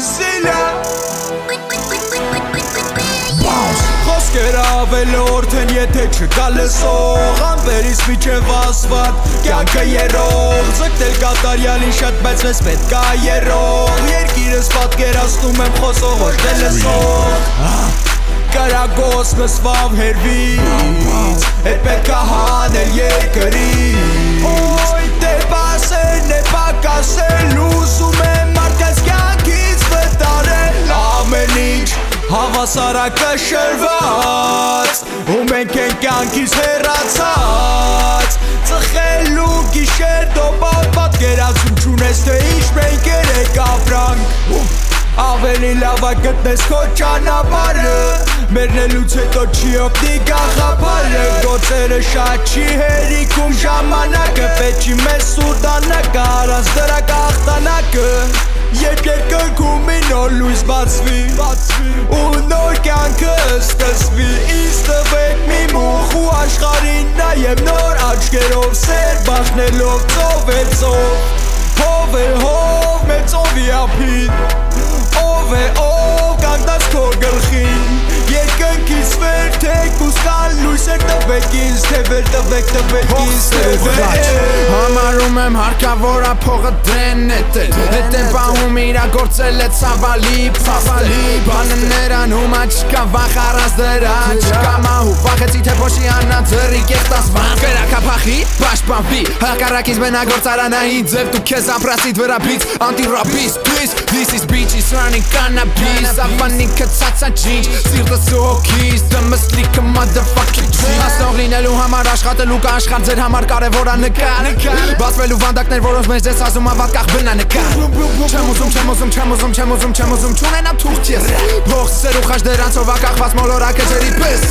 Zila Խոսքեր ավելորդ են եթե չկա լսող Ամպերից միջև ասված կյանքը երող Ձգտել կատարյալին շատ բայց մեզ պետք է երող Երկիրս պատկերացնում եմ խոսող ոչ թե լսող Կարագոս նսվավ հերվից Էդ պետք է հանել երկրից Ոյ դե պասեն է պակասել Ուզում եմ մարդկանց կյանքից վտարել Ամեն ինչ հավասարակշռված Ու մենք են կյանքից հեռացած Ծխելու գիշեր տոպալ պատկերացում չունես թե ինչ մենք երեք ապրանք Ավելի լավ է գտնես քո ճանապարհը Մեռնելուց հետո չի օգնի գաղափարը Գործերը շատ չի հերիքում ժամանակը Պետք չի մեզ սուրդանակը առանց դրա կախտանակը Երբ երկնքում մի նոր լույս բացվի Ու նոր կյանքը սկսվի Ինձ տվեք մի մուխ ու աշխարհին նայեմ նոր աչքերով Սեր բախնելով ծով է ծով Հով է հով մեր ծովի ափին Ով է ով կանգնած քո գլխին Երկնքից վեր թեկուզ կան լույսեր տվեք ինձ Թե վեր տվեք ինձ թե վեր Համարում եմ հարկավոր ա փողը դրեն նետել Հետ են պահում իրագործել է ցավալի փաստել Բանը ներանում չկա վախ առանց դրա Չկա մահու վախեցի թե փոշի անա ձեռի կեղտասված Կրակապախի պաշտպանվի Հակառակից մենագործարանայի ձև դու քեզ ապրասիդ վրա բից Անտիրապիս twist This is bitches running cannabis Ավանինքը ցածա ջինջ Սիրտս ու հոգիս Դմս լիքը motherfucking dream Մասնող լինելու համար աշխատելու կա աշխարհ ձեր համար կարևոր ա նկար Բացվելու վանդակներ որոնց մեջ ձեզ ասում ավատ կախ բնա նկար Չեմ ուզում չունենամ թուղթ ես Փող սեր ու խաշ դրանցով ա կախված մոլորակը ջերի պես